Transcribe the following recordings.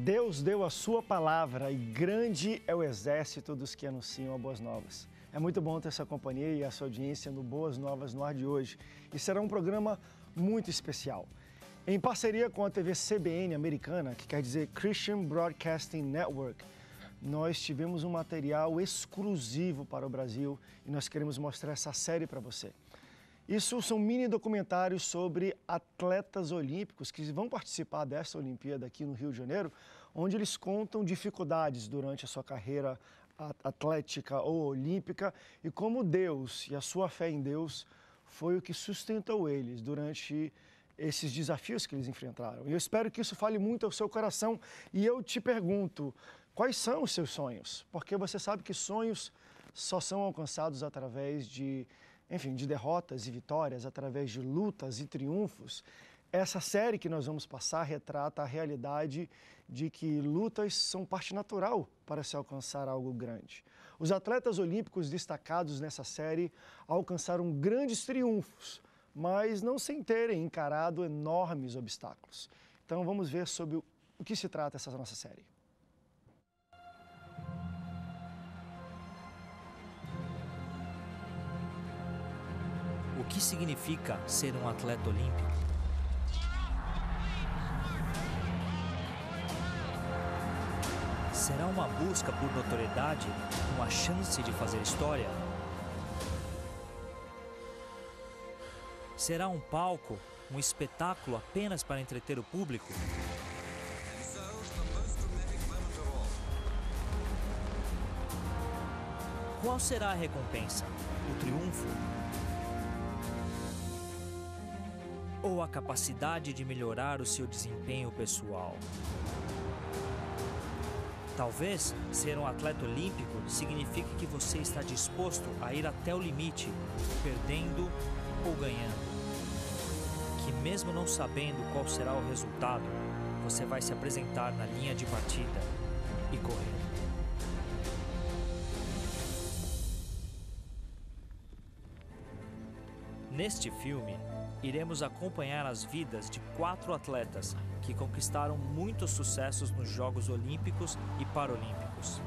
Deus deu a sua palavra e grande é o exército dos que anunciam a Boas Novas. É muito bom ter sua companhia e a sua audiência no Boas Novas no ar de hoje. E será um programa muito especial. Em parceria com a TV CBN americana, que quer dizer Christian Broadcasting Network, nós tivemos um material exclusivo para o Brasil e nós queremos mostrar essa série para você. Isso são mini documentários sobre atletas olímpicos que vão participar dessa Olimpíada aqui no Rio de Janeiro, onde eles contam dificuldades durante a sua carreira atlética ou olímpica e como Deus e a sua fé em Deus foi o que sustentou eles durante esses desafios que eles enfrentaram. E eu espero que isso fale muito ao seu coração e eu te pergunto, quais são os seus sonhos? Porque você sabe que sonhos só são alcançados através de derrotas e vitórias, através de lutas e triunfos. Essa série que nós vamos passar retrata a realidade de que lutas são parte natural para se alcançar algo grande. Os atletas olímpicos destacados nessa série alcançaram grandes triunfos, mas não sem terem encarado enormes obstáculos. Então vamos ver sobre o que se trata essa nossa série. O que significa ser um atleta olímpico? Será uma busca por notoriedade, uma chance de fazer história? Será um palco, um espetáculo apenas para entreter o público? Qual será a recompensa? O triunfo? Ou a capacidade de melhorar o seu desempenho pessoal? Talvez ser um atleta olímpico signifique que você está disposto a ir até o limite, perdendo ou ganhando. Que mesmo não sabendo qual será o resultado, você vai se apresentar na linha de partida e correr. Neste filme, iremos acompanhar as vidas de 4 atletas que conquistaram muitos sucessos nos Jogos Olímpicos e Paralímpicos,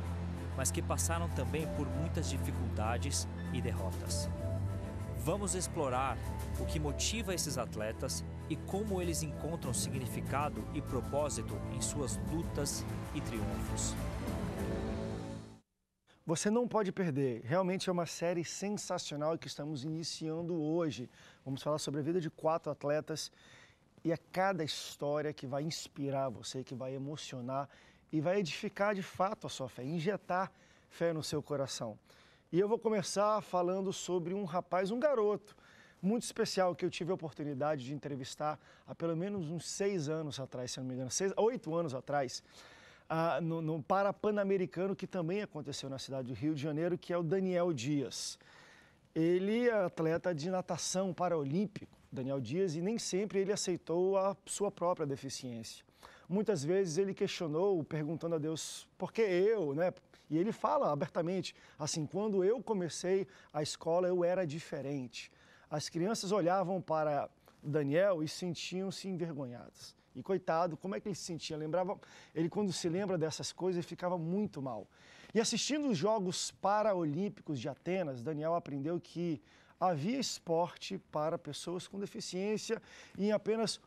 mas que passaram também por muitas dificuldades e derrotas. Vamos explorar o que motiva esses atletas e como eles encontram significado e propósito em suas lutas e triunfos. Você não pode perder, realmente é uma série sensacional que estamos iniciando hoje. Vamos falar sobre a vida de 4 atletas e é cada história que vai inspirar você, que vai emocionar e vai edificar de fato a sua fé, injetar fé no seu coração. E eu vou começar falando sobre um rapaz, um garoto muito especial que eu tive a oportunidade de entrevistar há pelo menos uns 6 anos atrás, se não me engano, 8 anos atrás, no Pan-Americano, que também aconteceu na cidade do Rio de Janeiro, que é o Daniel Dias. Ele é atleta de natação paraolímpico, Daniel Dias, e nem sempre ele aceitou a sua própria deficiência. Muitas vezes ele questionou, perguntando a Deus, por que eu, né? E ele fala abertamente, assim, quando eu comecei a escola eu era diferente. As crianças olhavam para Daniel e sentiam-se envergonhadas. E coitado, como é que ele se sentia? Ele quando se lembra dessas coisas, ele ficava muito mal. E assistindo os Jogos Paralímpicos de Atenas, Daniel aprendeu que havia esporte para pessoas com deficiência e em apenas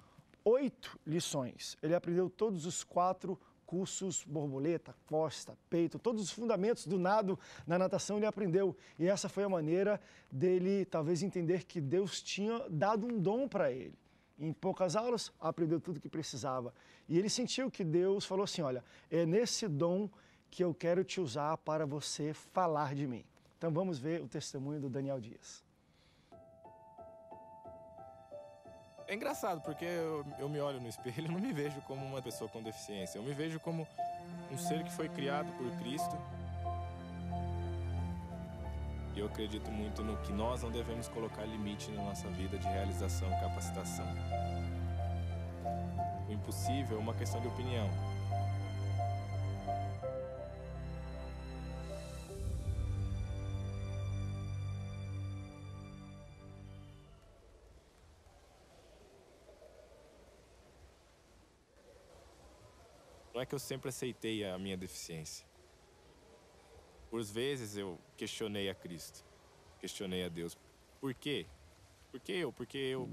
8 lições. Ele aprendeu todos os 4 cursos, borboleta, costa, peito, todos os fundamentos do nado na natação ele aprendeu. E essa foi a maneira dele talvez entender que Deus tinha dado um dom para ele. Em poucas aulas, aprendeu tudo o que precisava. E ele sentiu que Deus falou assim, olha, é nesse dom que eu quero te usar para você falar de mim. Então vamos ver o testemunho do Daniel Dias. É engraçado, porque eu me olho no espelho e não me vejo como uma pessoa com deficiência. Eu me vejo como um ser que foi criado por Cristo. E eu acredito muito no que nós não devemos colocar limite na nossa vida de realização e capacitação. O impossível é uma questão de opinião. Não é que eu sempre aceitei a minha deficiência. Por vezes eu questionei a Cristo, questionei a Deus. Por quê? Por que eu? Porque eu...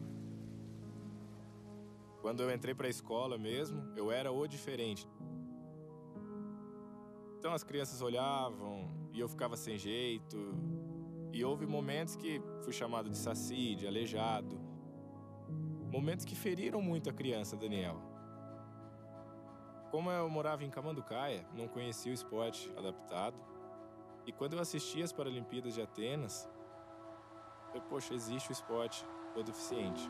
Quando eu entrei para a escola mesmo, eu era o diferente. Então as crianças olhavam e eu ficava sem jeito. E houve momentos que fui chamado de saci, de aleijado. Momentos que feriram muito a criança, Daniel. Como eu morava em Camanducaia, não conhecia o esporte adaptado. E quando eu assisti as Paralimpíadas de Atenas, eu, poxa, existe o esporte do deficiente.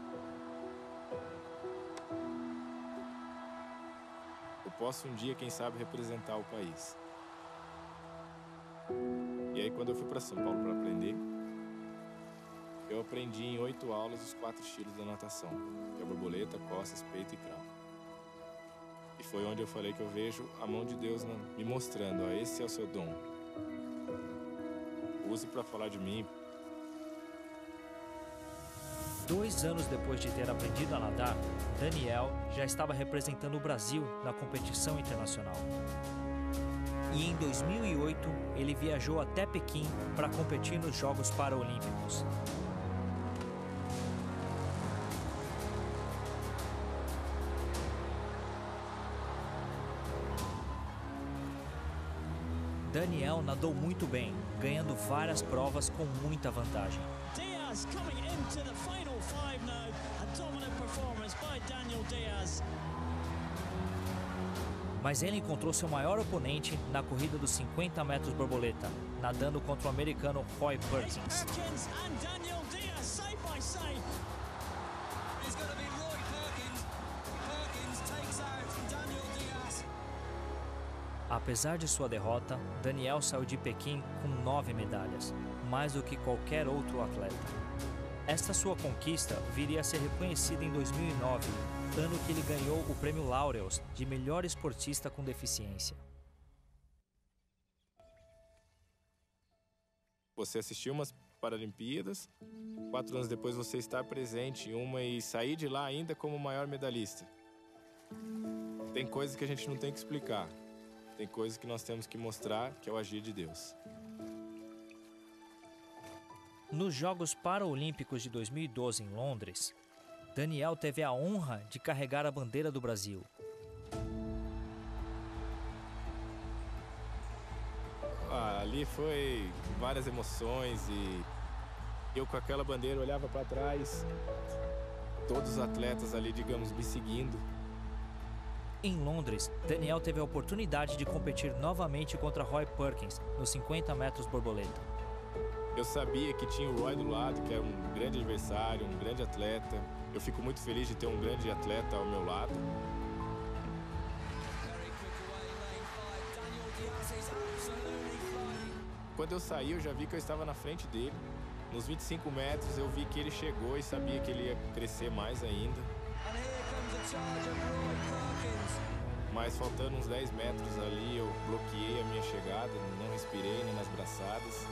Eu posso um dia, quem sabe, representar o país. E aí, quando eu fui para São Paulo para aprender, eu aprendi em 8 aulas os 4 estilos da natação, que é borboleta, costas, peito e crawl. E foi onde eu falei que eu vejo a mão de Deus me mostrando, ó, esse é o seu dom. Use para falar de mim. 2 anos depois de ter aprendido a nadar, Daniel já estava representando o Brasil na competição internacional. E em 2008, ele viajou até Pequim para competir nos Jogos Paralímpicos. Daniel nadou muito bem, ganhando várias provas com muita vantagem. Diaz coming into the final 5 now. A dominant performance by Daniel Diaz. Mas ele encontrou seu maior oponente na corrida dos 50 metros borboleta, nadando contra o americano Roy Perkins. Perkins and Daniel Diaz side by side. It's going to be Roy Perkins. Perkins takes out Daniel Diaz. Apesar de sua derrota, Daniel saiu de Pequim com 9 medalhas, mais do que qualquer outro atleta. Esta sua conquista viria a ser reconhecida em 2009, ano que ele ganhou o Prêmio Laureus de melhor esportista com deficiência. Você assistiu umas Paralimpíadas, 4 anos depois você estar presente em uma e sair de lá ainda como o maior medalhista. Tem coisas que a gente não tem que explicar. Tem coisas que nós temos que mostrar, que é o agir de Deus. Nos Jogos Paralímpicos de 2012 em Londres, Daniel teve a honra de carregar a bandeira do Brasil. Ali foi várias emoções e eu com aquela bandeira olhava para trás, todos os atletas ali, digamos, me seguindo. Em Londres, Daniel teve a oportunidade de competir novamente contra Roy Perkins nos 50 metros borboleta. Eu sabia que tinha o Roy do lado, que era um grande adversário, um grande atleta. Eu fico muito feliz de ter um grande atleta ao meu lado. Quando eu saí, eu já vi que eu estava na frente dele. Nos 25 metros, eu vi que ele chegou e sabia que ele ia crescer mais ainda. Mas faltando uns 10 metros ali, eu bloqueei a minha chegada, não respirei nem nas braçadas.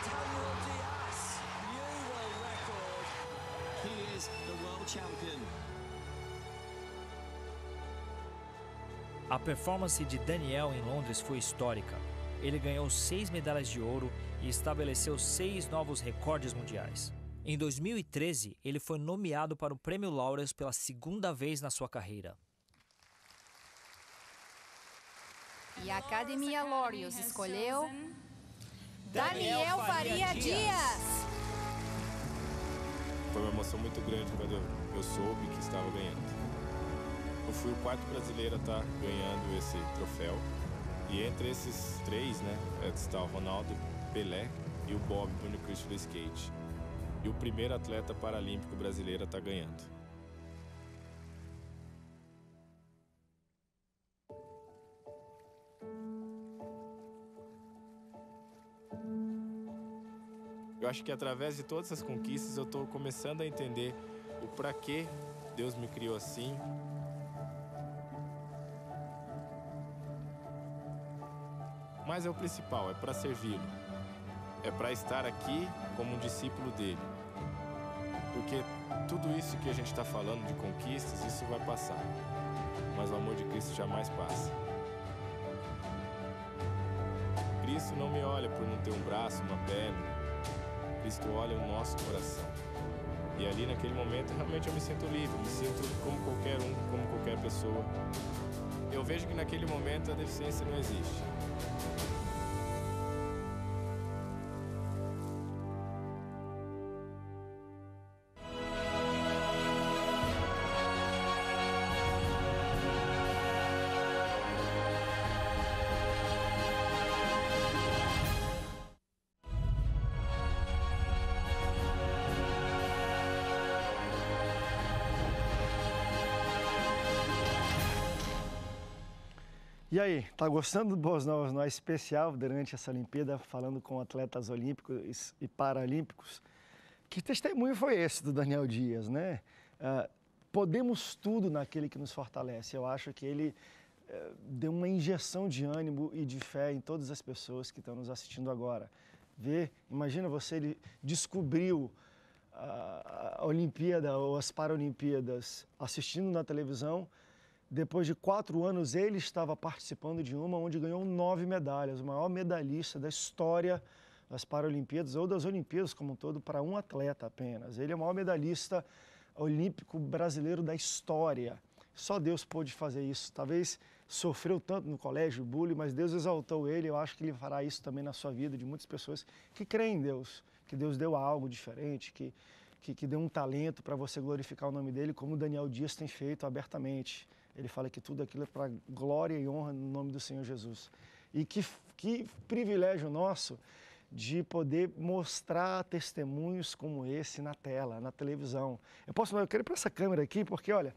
Daniel Diaz, new world record. He is the world champion. A performance de Daniel em Londres foi histórica. Ele ganhou 6 medalhas de ouro e estabeleceu 6 novos recordes mundiais. Em 2013, ele foi nomeado para o Prêmio Laureus pela 2ª vez na sua carreira. E a Academia Laureus escolheu Daniel Faria Dias. Foi uma emoção muito grande quando eu soube que estava ganhando. Eu fui o 4º brasileiro a estar ganhando esse troféu. E entre esses 3, né, está o Ronaldo, Pelé e o Bob Bruno Cristo do skate. E o primeiro atleta paralímpico brasileiro a estar ganhando. Eu acho que através de todas essas conquistas eu estou começando a entender o para que Deus me criou assim. Mas é o principal, é para servi-lo. É para estar aqui como um discípulo dele. Porque tudo isso que a gente está falando de conquistas, isso vai passar. mas o amor de Cristo jamais passa. Cristo não me olha por não ter um braço, uma perna. Cristo olha o nosso coração. E ali, naquele momento, realmente eu me sinto livre, me sinto como qualquer um, como qualquer pessoa. Eu vejo que naquele momento a deficiência não existe. E aí, tá gostando do Boas Novas no especial durante essa Olimpíada, falando com atletas olímpicos e paralímpicos? Que testemunho foi esse do Daniel Dias, né? Podemos tudo naquele que nos fortalece. Eu acho que ele deu uma injeção de ânimo e de fé em todas as pessoas que estão nos assistindo agora. Imagina você, ele descobriu a Olimpíada ou as Paralimpíadas assistindo na televisão. Depois de 4 anos, ele estava participando de uma onde ganhou 9 medalhas, o maior medalhista da história das Paralimpíadas ou das Olimpíadas como um todo, para um atleta apenas. Ele é o maior medalhista olímpico brasileiro da história. Só Deus pôde fazer isso. Talvez sofreu tanto no colégio, bullying, mas Deus exaltou ele. Eu acho que ele fará isso também na sua vida, de muitas pessoas que creem em Deus, que Deus deu algo diferente, que deu um talento para você glorificar o nome dele, como o Daniel Dias tem feito abertamente. Ele fala que tudo aquilo é para glória e honra no nome do Senhor Jesus. E que privilégio nosso de poder mostrar testemunhos como esse na tela, na televisão. Eu quero ir para essa câmera aqui, porque, olha,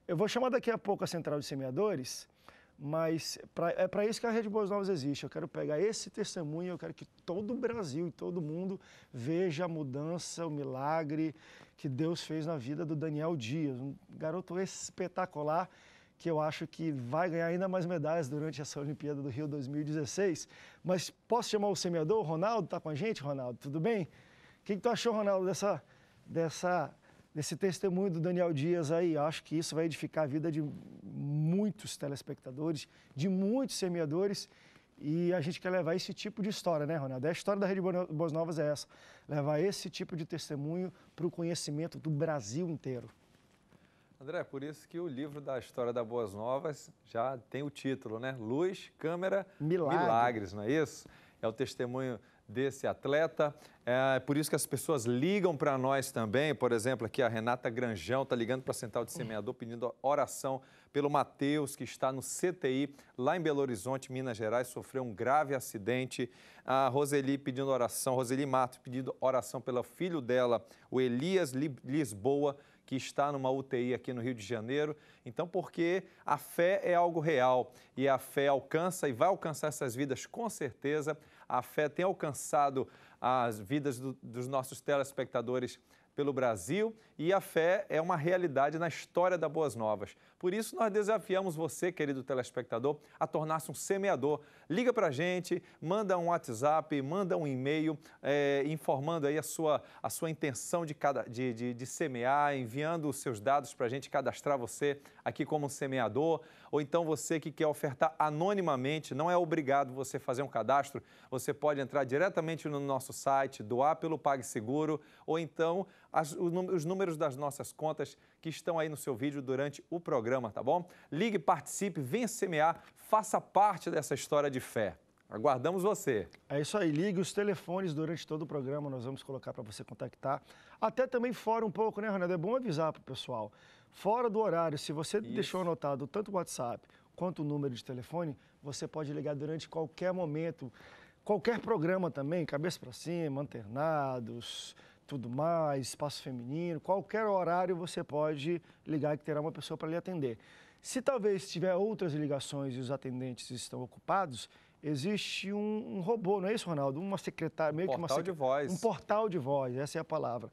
eu vou chamar daqui a pouco a Central de Semeadores, mas é para isso que a Rede Boas Novas existe. Eu quero pegar esse testemunho, eu quero que todo o Brasil e todo mundo veja a mudança, o milagre que Deus fez na vida do Daniel Dias, um garoto espetacular que eu acho que vai ganhar ainda mais medalhas durante essa Olimpíada do Rio 2016. Mas posso chamar o semeador? O Ronaldo está com a gente, Ronaldo? Tudo bem? O que tu achou, Ronaldo, desse testemunho do Daniel Dias aí? Eu acho que isso vai edificar a vida de muitos telespectadores, de muitos semeadores, e a gente quer levar esse tipo de história, né, Ronaldo? A história da Rede Boas Novas é essa, levar esse tipo de testemunho para o conhecimento do Brasil inteiro. André, por isso que o livro da história da Boas Novas já tem o título, né? Luz, Câmera, Milagres, não é isso? É o testemunho desse atleta. É por isso que as pessoas ligam para nós também. Por exemplo, aqui a Renata Granjão está ligando para a Central de Semeador pedindo oração pelo Matheus, que está no CTI, lá em Belo Horizonte, Minas Gerais, sofreu um grave acidente. A Roseli pedindo oração, Roseli Matos pedindo oração pelo filho dela, o Elias Lisboa, que está numa UTI aqui no Rio de Janeiro. Então, porque a fé é algo real e a fé alcança e vai alcançar essas vidas com certeza. A fé tem alcançado as vidas dos nossos telespectadores pelo Brasil e a fé é uma realidade na história da Boas Novas. Por isso, nós desafiamos você, querido telespectador, a tornar-se um semeador. Liga para a gente, manda um WhatsApp, manda um e-mail, informando aí a sua intenção de semear, enviando os seus dados para a gente cadastrar você aqui como um semeador. Ou então você que quer ofertar anonimamente, não é obrigado você fazer um cadastro, você pode entrar diretamente no nosso site, doar pelo PagSeguro, ou então os números das nossas contas que estão aí no seu vídeo durante o programa, tá bom? Ligue, participe, venha semear, faça parte dessa história de fé. Aguardamos você. É isso aí, ligue os telefones durante todo o programa, nós vamos colocar para você contactar. Até também fora um pouco, né, Ronaldo? É bom avisar para o pessoal. Fora do horário, se você deixou anotado tanto o WhatsApp quanto o número de telefone, você pode ligar durante qualquer momento, qualquer programa também, Cabeça para Cima, Antenados, tudo mais, Espaço Feminino, qualquer horário você pode ligar que terá uma pessoa para lhe atender. Se talvez tiver outras ligações e os atendentes estão ocupados, existe um robô, não é isso, Ronaldo? Uma secretária, meio que uma portal de voz. Um portal de voz, essa é a palavra.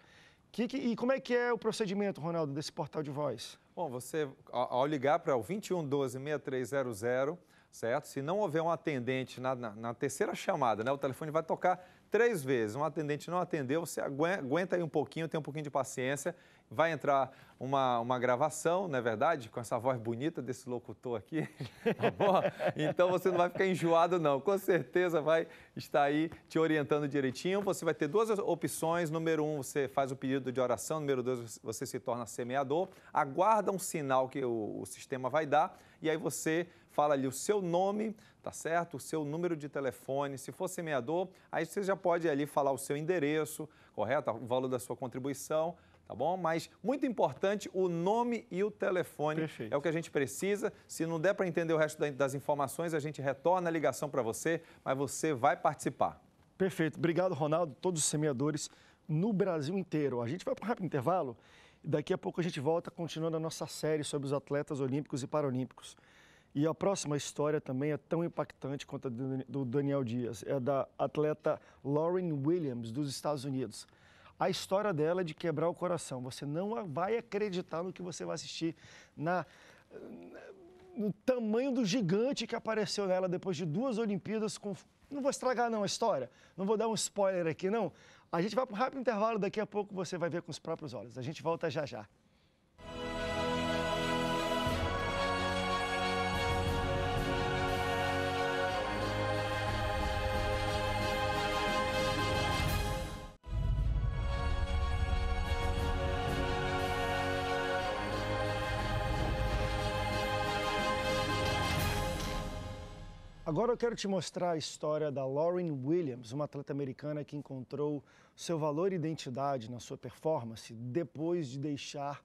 E como é que é o procedimento, Ronaldo, desse portal de voz? Bom, você, ao ligar para o 2112-6300, certo? Se não houver um atendente na terceira chamada, né, o telefone vai tocar 3 vezes. Um atendente não atendeu, você aguenta aí um pouquinho, tem um pouquinho de paciência. Vai entrar uma gravação, não é verdade? Com essa voz bonita desse locutor aqui, tá bom? Então você não vai ficar enjoado, não. Com certeza vai estar aí te orientando direitinho. Você vai ter 2 opções. Número 1, você faz o pedido de oração. Número 2, você se torna semeador. Aguarda um sinal que o sistema vai dar. E aí você fala ali o seu nome, tá certo? O seu número de telefone. Se for semeador, aí você já pode ali falar o seu endereço, correto? O valor da sua contribuição. Tá bom? Mas, muito importante, o nome e o telefone. Perfeito. É o que a gente precisa. Se não der para entender o resto das informações, a gente retorna a ligação para você, mas você vai participar. Perfeito. Obrigado, Ronaldo, todos os semeadores no Brasil inteiro. A gente vai para um rápido intervalo e daqui a pouco a gente volta continuando a nossa série sobre os atletas olímpicos e paralímpicos. E a próxima história também é tão impactante quanto a do Daniel Dias. É da atleta Lauryn Williams, dos Estados Unidos. A história dela é de quebrar o coração. Você não vai acreditar no que você vai assistir, no tamanho do gigante que apareceu nela depois de 2 Olimpíadas. Não vou estragar não a história, não vou dar um spoiler aqui não. A gente vai para um rápido intervalo, daqui a pouco você vai ver com os próprios olhos. A gente volta já já. Agora eu quero te mostrar a história da Lauryn Williams, uma atleta americana que encontrou seu valor e identidade na sua performance depois de deixar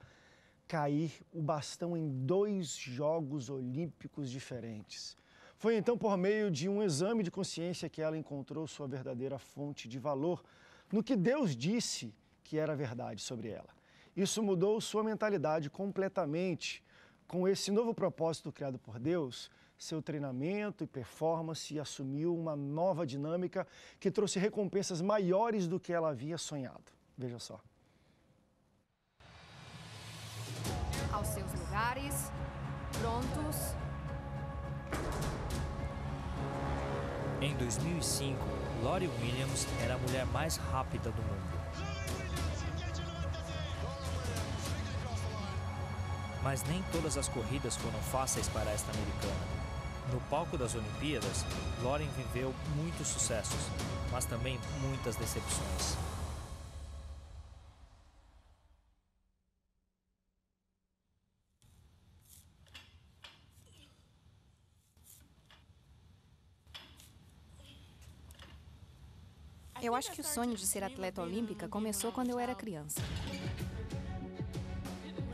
cair o bastão em 2 Jogos Olímpicos diferentes. Foi então por meio de um exame de consciência que ela encontrou sua verdadeira fonte de valor no que Deus disse que era verdade sobre ela. Isso mudou sua mentalidade completamente. Com esse novo propósito criado por Deus, seu treinamento e performance assumiu uma nova dinâmica que trouxe recompensas maiores do que ela havia sonhado. Veja só. Aos seus lugares, prontos. Em 2005, Lauryn Williams era a mulher mais rápida do mundo. Mas nem todas as corridas foram fáceis para esta americana. No palco das Olimpíadas, Lauryn viveu muitos sucessos, mas também muitas decepções. Eu acho que o sonho de ser atleta olímpica começou quando eu era criança.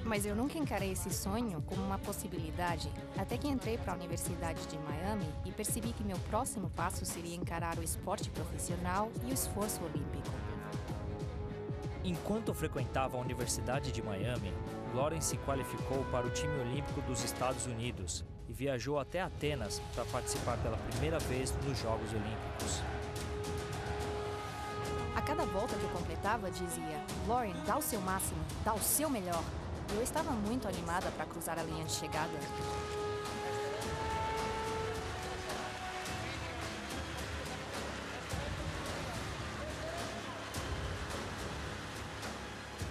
Mas eu nunca encarei esse sonho como uma possibilidade, até que entrei para a Universidade de Miami e percebi que meu próximo passo seria encarar o esporte profissional e o esforço olímpico. Enquanto frequentava a Universidade de Miami, Lauryn se qualificou para o time olímpico dos Estados Unidos e viajou até Atenas para participar pela primeira vez nos Jogos Olímpicos. A cada volta que eu completava, dizia: Lauryn, dá o seu máximo, dá o seu melhor. Eu estava muito animada para cruzar a linha de chegada.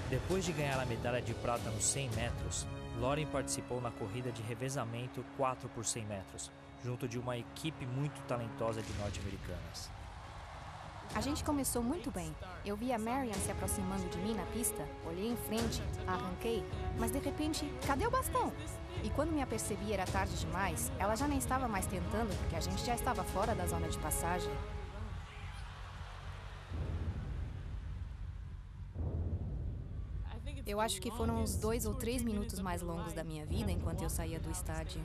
Depois de ganhar a medalha de prata nos 100 metros, Lauryn participou na corrida de revezamento 4 por 100 metros, junto de uma equipe muito talentosa de norte-americanas. A gente começou muito bem. Eu vi a Marian se aproximando de mim na pista, olhei em frente, arranquei, mas de repente, cadê o bastão? E quando me apercebi era tarde demais, ela já nem estava mais tentando, porque a gente já estava fora da zona de passagem. Eu acho que foram os 2 ou 3 minutos mais longos da minha vida enquanto eu saía do estádio.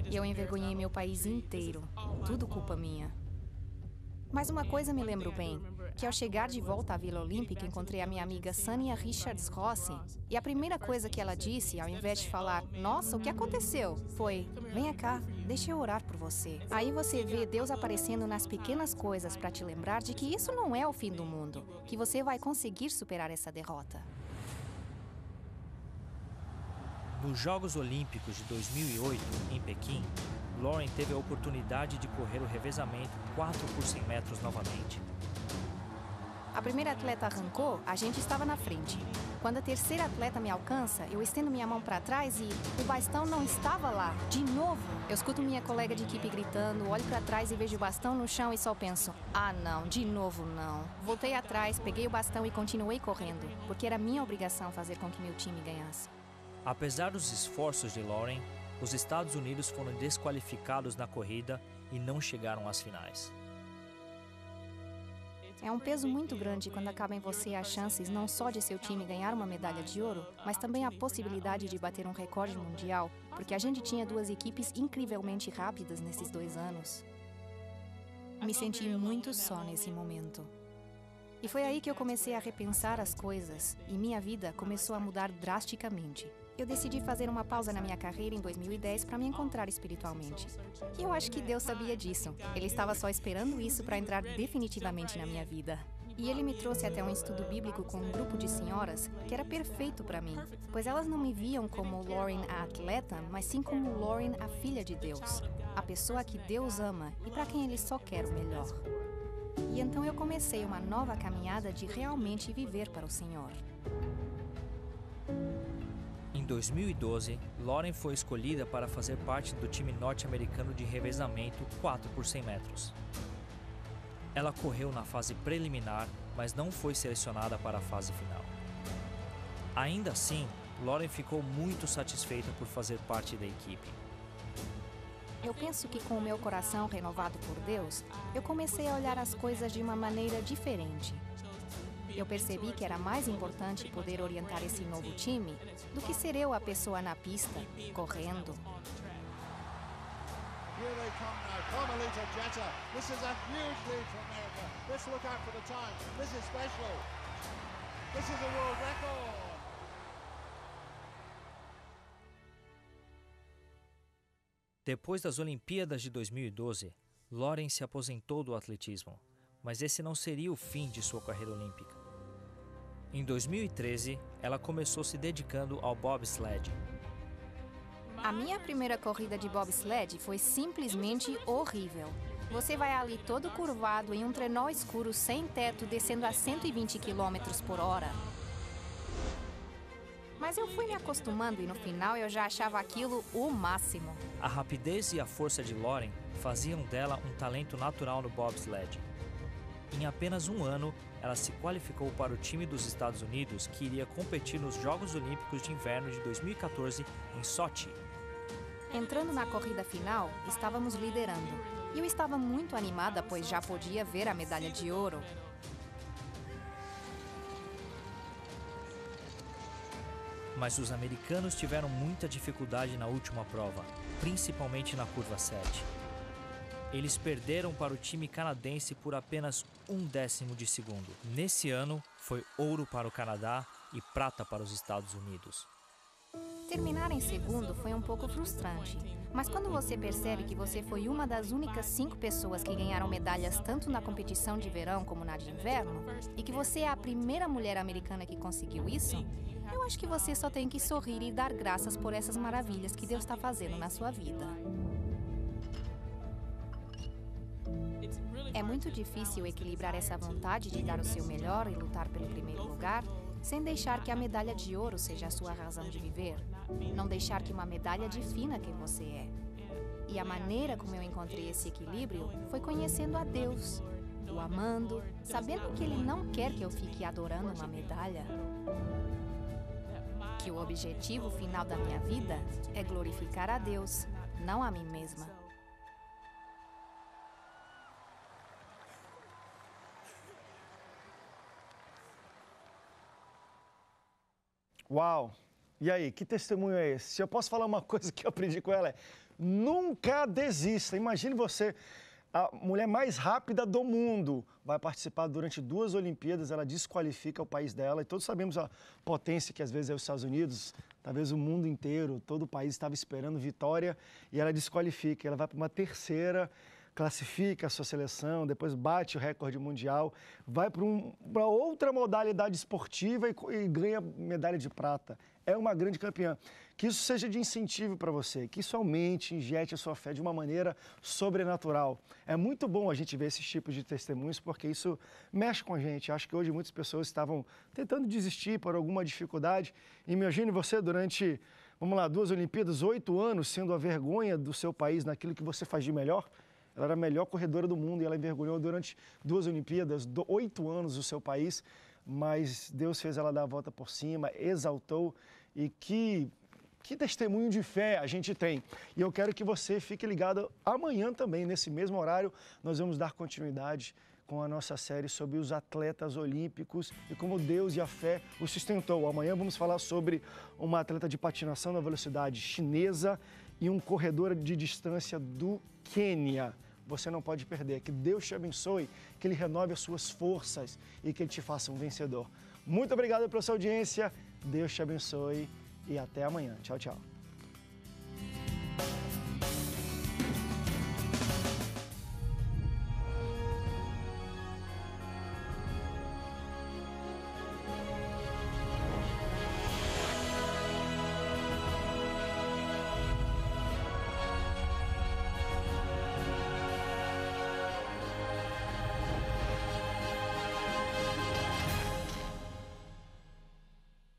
E eu envergonhei meu país inteiro. Tudo culpa minha. Mas uma coisa me lembro bem, que ao chegar de volta à Vila Olímpica, encontrei a minha amiga Sania Richards Rossi. E a primeira coisa que ela disse, ao invés de falar, nossa, o que aconteceu? Foi, venha cá, deixa eu orar por você. Aí você vê Deus aparecendo nas pequenas coisas para te lembrar de que isso não é o fim do mundo, que você vai conseguir superar essa derrota. Nos Jogos Olímpicos de 2008, em Pequim, Lauren teve a oportunidade de correr o revezamento 4 por 100 metros novamente. A primeira atleta arrancou, a gente estava na frente. Quando a terceira atleta me alcança, eu estendo minha mão para trás e o bastão não estava lá. De novo! Eu escuto minha colega de equipe gritando, olho para trás e vejo o bastão no chão e só penso, ah não, de novo não. Voltei atrás, peguei o bastão e continuei correndo, porque era minha obrigação fazer com que meu time ganhasse. Apesar dos esforços de Lauren, os Estados Unidos foram desqualificados na corrida e não chegaram às finais. É um peso muito grande quando acaba em você as chances não só de seu time ganhar uma medalha de ouro, mas também a possibilidade de bater um recorde mundial, porque a gente tinha duas equipes incrivelmente rápidas nesses 2 anos. Me senti muito só nesse momento. E foi aí que eu comecei a repensar as coisas, e minha vida começou a mudar drasticamente. Eu decidi fazer uma pausa na minha carreira em 2010 para me encontrar espiritualmente. E eu acho que Deus sabia disso. Ele estava só esperando isso para entrar definitivamente na minha vida. E ele me trouxe até um estudo bíblico com um grupo de senhoras que era perfeito para mim, pois elas não me viam como Lauren a atleta, mas sim como Lauren a filha de Deus, a pessoa que Deus ama e para quem Ele só quer o melhor. E então eu comecei uma nova caminhada de realmente viver para o Senhor. Em 2012, Lauren foi escolhida para fazer parte do time norte-americano de revezamento 4 por 100 metros. Ela correu na fase preliminar, mas não foi selecionada para a fase final. Ainda assim, Lauren ficou muito satisfeita por fazer parte da equipe. Eu penso que com o meu coração renovado por Deus, eu comecei a olhar as coisas de uma maneira diferente. Eu percebi que era mais importante poder orientar esse novo time do que ser eu a pessoa na pista, correndo. Here they come now, Carmelita Jetta. This is a huge lead for America. Let's look out for the time. This is special. This is a world record. Depois das Olimpíadas de 2012, Lauren se aposentou do atletismo, mas esse não seria o fim de sua carreira olímpica. Em 2013, ela começou se dedicando ao bobsled. A minha primeira corrida de bobsled foi simplesmente horrível. Você vai ali todo curvado em um trenó escuro sem teto, descendo a 120 km por hora. Mas eu fui me acostumando e no final eu já achava aquilo o máximo. A rapidez e a força de Lauren faziam dela um talento natural no bobsled. Em apenas 1 ano, ela se qualificou para o time dos Estados Unidos que iria competir nos Jogos Olímpicos de Inverno de 2014 em Sochi. Entrando na corrida final, estávamos liderando. E eu estava muito animada, pois já podia ver a medalha de ouro. Mas os americanos tiveram muita dificuldade na última prova, principalmente na curva 7. Eles perderam para o time canadense por apenas 1/10 de segundo. Nesse ano, foi ouro para o Canadá e prata para os Estados Unidos. Terminar em segundo foi um pouco frustrante, mas quando você percebe que você foi uma das únicas 5 pessoas que ganharam medalhas tanto na competição de verão como na de inverno, e que você é a primeira mulher americana que conseguiu isso, eu acho que você só tem que sorrir e dar graças por essas maravilhas que Deus está fazendo na sua vida. É muito difícil equilibrar essa vontade de dar o seu melhor e lutar pelo primeiro lugar, sem deixar que a medalha de ouro seja a sua razão de viver. Não deixar que uma medalha defina quem você é. E a maneira como eu encontrei esse equilíbrio foi conhecendo a Deus, o amando, sabendo que Ele não quer que eu fique adorando uma medalha. Que o objetivo final da minha vida é glorificar a Deus, não a mim mesma. Uau! E aí, que testemunho é esse? Se eu posso falar uma coisa que eu aprendi com ela é: nunca desista. Imagine você, a mulher mais rápida do mundo, vai participar durante 2 Olimpíadas, ela desqualifica o país dela, e todos sabemos a potência que às vezes é os Estados Unidos, talvez o mundo inteiro, todo o país estava esperando vitória, e ela desqualifica, ela vai para uma terceira, classifica a sua seleção, depois bate o recorde mundial, vai para outra modalidade esportiva e ganha medalha de prata. É uma grande campeã. Que isso seja de incentivo para você, que isso aumente, injete a sua fé de uma maneira sobrenatural. É muito bom a gente ver esses tipos de testemunhos, porque isso mexe com a gente. Acho que hoje muitas pessoas estavam tentando desistir por alguma dificuldade. Imagine você durante, vamos lá, 2 Olimpíadas, 8 anos, sendo a vergonha do seu país naquilo que você faz de melhor. Ela era a melhor corredora do mundo e ela envergonhou durante 2 Olimpíadas, 8 anos o seu país, mas Deus fez ela dar a volta por cima, exaltou, e que testemunho de fé a gente tem. E eu quero que você fique ligado amanhã também, nesse mesmo horário, nós vamos dar continuidade com a nossa série sobre os atletas olímpicos e como Deus e a fé os sustentou. Amanhã vamos falar sobre uma atleta de patinação na velocidade chinesa e um corredor de distância do Quênia. Você não pode perder. Que Deus te abençoe, que Ele renove as suas forças e que Ele te faça um vencedor. Muito obrigado pela sua audiência. Deus te abençoe e até amanhã. Tchau, tchau.